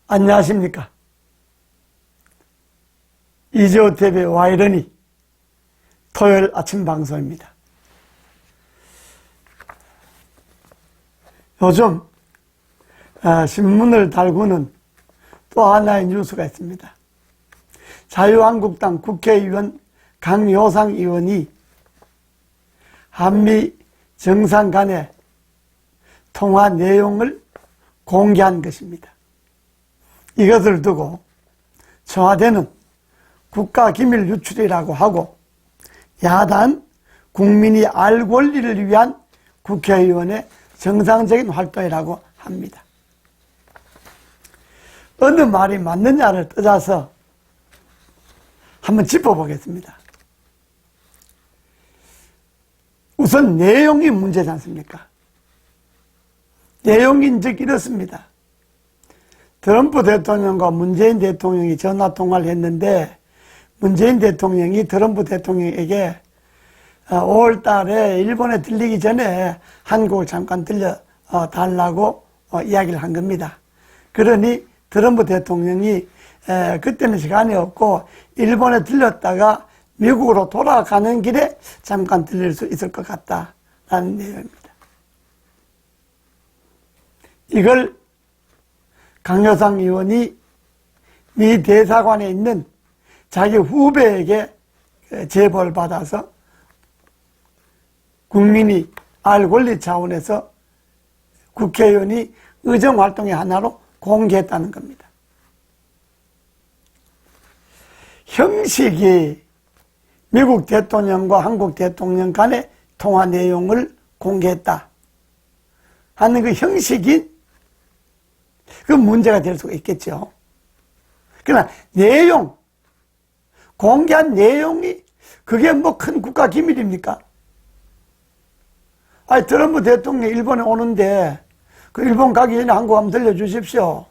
안녕하십니까. 이재호TV 와이러니 토요일 아침 방송입니다. 요즘 신문을 달구는 또 하나의 뉴스가 있습니다. 자유한국당 국회의원 강요상 의원이 한미 정상 간의 통화 내용을 공개한 것입니다. 이것을 두고 청와대는 국가기밀 유출이라고 하고 야단 국민이 알 권리를 위한 국회의원의 정상적인 활동이라고 합니다. 어느 말이 맞느냐를 따져서 한번 짚어보겠습니다. 우선 내용이 문제지 않습니까? 내용인 즉 이렇습니다. 트럼프 대통령과 문재인 대통령이 전화통화를 했는데 문재인 대통령이 트럼프 대통령에게 5월 달에 일본에 들리기 전에 한국을 잠깐 들려달라고 이야기를 한 겁니다. 그러니 트럼프 대통령이 그때는 시간이 없고 일본에 들렸다가 미국으로 돌아가는 길에 잠깐 들릴 수 있을 것 같다라는 내용입니다. 이걸 강요상 의원이 미 대사관에 있는 자기 후배에게 제보를 받아서 국민이 알 권리 차원에서 국회의원이 의정활동의 하나로 공개했다는 겁니다. 형식이 미국 대통령과 한국 대통령 간의 통화 내용을 공개했다 하는 그 형식이 그 문제가 될 수가 있겠죠. 그러나 내용, 공개한 내용이 그게 뭐 큰 국가 기밀입니까? 아니, 트럼프 대통령이 일본에 오는데 그 일본 가기 전에 한국 한번 들려주십시오.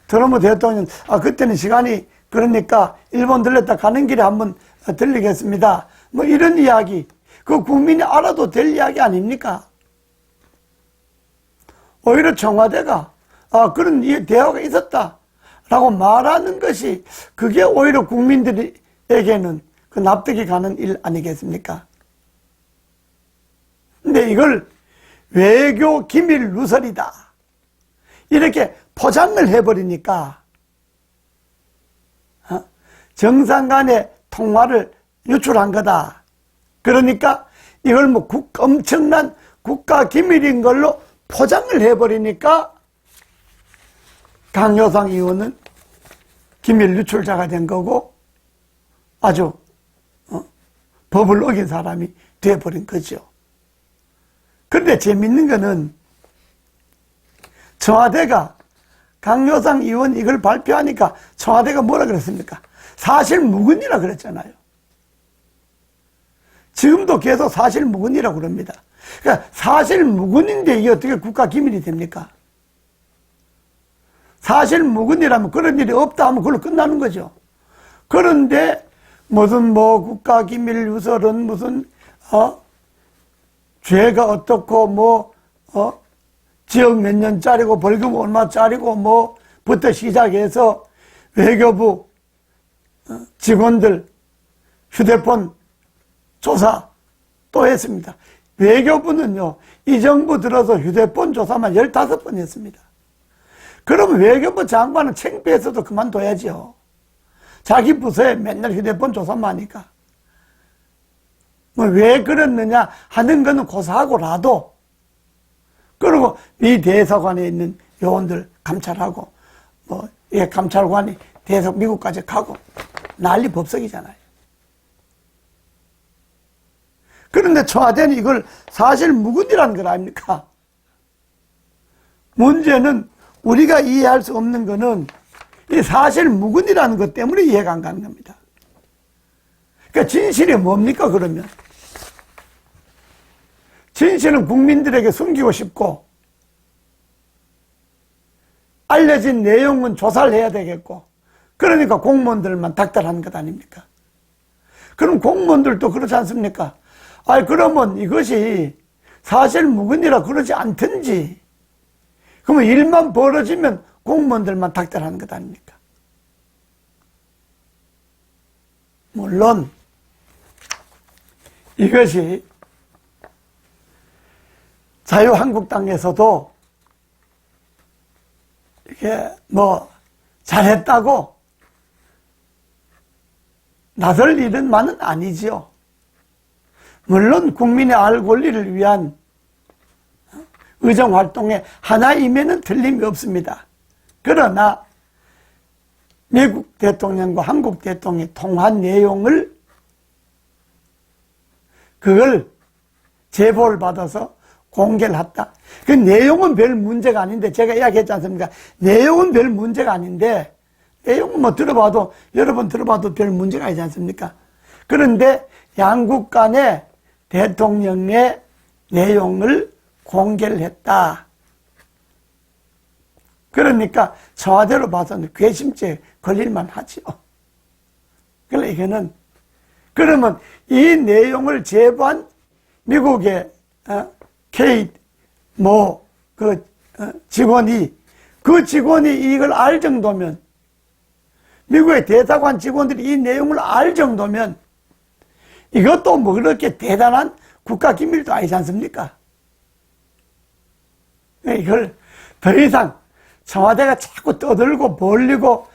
트럼프 대통령, 그때는 시간이 그러니까 일본 들렸다 가는 길에 한번 들리겠습니다. 뭐 이런 이야기, 그 국민이 알아도 될 이야기 아닙니까? 오히려 청와대가 그런 대화가 있었다라고 말하는 것이 그게 오히려 국민들에게는 그 납득이 가는 일 아니겠습니까? 근데 이걸 외교 기밀 누설이다 이렇게 포장을 해버리니까 정상 간의 통화를 유출한 거다. 그러니까 이걸 뭐 엄청난 국가 기밀인 걸로 포장을 해버리니까 강요상 의원은 기밀 유출자가 된 거고 아주 법을 어긴 사람이 되어버린 거죠. 그런데 재밌는 거는 청와대가 강요상 의원 이걸 발표하니까 청와대가 뭐라 그랬습니까? 사실무근이라 그랬잖아요. 지금도 계속 사실무근이라고 그럽니다. 그러니까 사실무근인데 이게 어떻게 국가기밀이 됩니까? 사실무근이라면 그런 일이 없다 하면 그걸로 끝나는 거죠. 그런데 무슨 뭐 국가기밀 유설은 무슨 죄가 어떻고 지역 몇 년짜리고 벌금 얼마짜리고 뭐부터 시작해서 외교부 직원들 휴대폰 조사 또 했습니다. 외교부는요, 이 정부 들어서 휴대폰 조사만 15번 했습니다. 그럼 외교부 장관은 창피해서도 그만둬야죠. 자기 부서에 맨날 휴대폰 조사만 하니까. 왜 그랬느냐 하는 거는 고사하고라도, 그리고 미 대사관에 있는 요원들 감찰하고, 감찰관이 미국까지 가고, 난리 법석이잖아요. 그런데 청와대는 이걸 사실무근이라는 걸 아닙니까? 문제는 우리가 이해할 수 없는 거는 이 사실무근이라는 것 때문에 이해가 안 가는 겁니다. 그러니까 진실이 뭡니까, 그러면? 진실은 국민들에게 숨기고 싶고, 알려진 내용은 조사를 해야 되겠고, 그러니까 공무원들만 닥달하는 것 아닙니까? 그럼 공무원들도 그렇지 않습니까? 아니, 그러면 이것이 사실 무근이라 그러지 않든지, 그러면 일만 벌어지면 공무원들만 닥달하는 것 아닙니까? 물론, 이것이 자유한국당에서도 이게 뭐 잘했다고 나설 일은만은 아니지요. 물론 국민의 알 권리를 위한 의정활동의 하나임에는 틀림이 없습니다. 그러나 미국 대통령과 한국 대통령이 통한 내용을 그걸 제보를 받아서 공개를 했다. 그 내용은 별 문제가 아닌데, 제가 이야기했지 않습니까? 내용은 별 문제가 아닌데, 내용은 뭐 들어봐도, 여러 번 들어봐도 별 문제가 아니지 않습니까? 그런데 양국 간의 대통령의 내용을 공개를 했다. 그러니까 청와대로 봐서는 괘씸죄 걸릴만 하지요. 그러니까 이거는, 그러면 이 내용을 제보한 미국의 K 직원이 이걸 알 정도면, 미국의 대사관 직원들이 이 내용을 알 정도면 이것도 뭐 그렇게 대단한 국가기밀도 아니지 않습니까? 이걸 더 이상 청와대가 자꾸 떠들고 벌리고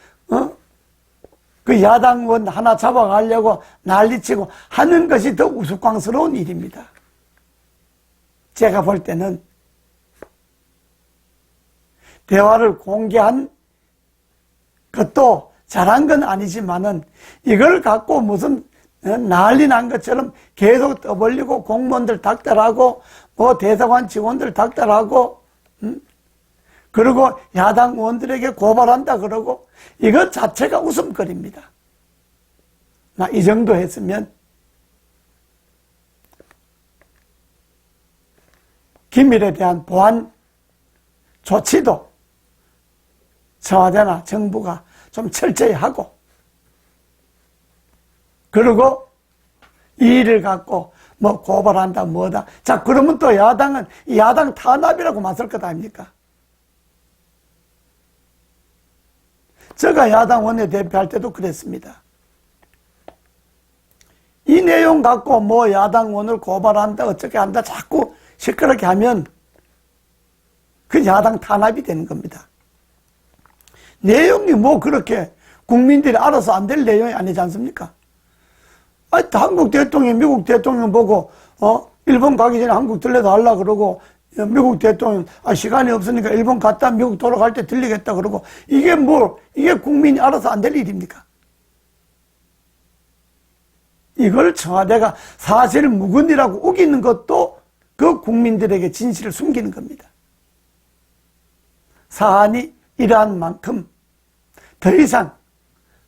그 야당 의원 하나 잡아가려고 난리치고 하는 것이 더 우스꽝스러운 일입니다. 제가 볼 때는 대화를 공개한 것도 잘한 건 아니지만은 이걸 갖고 무슨 난리 난 것처럼 계속 떠벌리고 공무원들 닥달하고 뭐 대사관 직원들 닥달하고 그리고 야당 의원들에게 고발한다 그러고 이것 자체가 웃음거리입니다. 이 정도 했으면 기밀에 대한 보안 조치도 청와대나 정부가 좀 철저히 하고, 그리고 이 일을 갖고 뭐 고발한다 뭐다. 자, 그러면 또 야당은 야당 탄압이라고 맞설 것 아닙니까? 제가 야당 원내대표할 때도 그랬습니다. 이 내용 갖고 뭐 야당 의원을 고발한다 어떻게 한다 자꾸 시끄럽게 하면 그 야당 탄압이 되는 겁니다. 내용이 뭐 그렇게 국민들이 알아서 안 될 내용이 아니지 않습니까? 아니, 한국 대통령, 미국 대통령 보고, 일본 가기 전에 한국 들려다 하려고 그러고, 미국 대통령, 시간이 없으니까 일본 갔다 미국 돌아갈 때 들리겠다 그러고, 이게 국민이 알아서 안 될 일입니까? 이걸 청와대가 사실 무근이라고 우기는 것도 그 국민들에게 진실을 숨기는 겁니다. 사안이 이러한 만큼 더 이상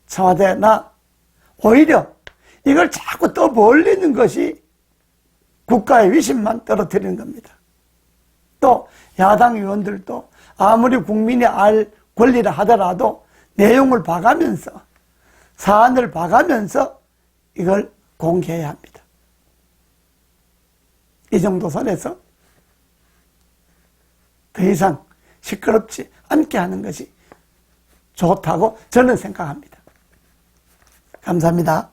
청와대나 오히려 이걸 자꾸 떠벌리는 것이 국가의 위신만 떨어뜨리는 겁니다. 또 야당 의원들도 아무리 국민이 알 권리라 하더라도 내용을 봐가면서 사안을 봐가면서 이걸 공개해야 합니다. 이 정도 선에서 더 이상 시끄럽지 않게 하는 것이 좋다고 저는 생각합니다. 감사합니다.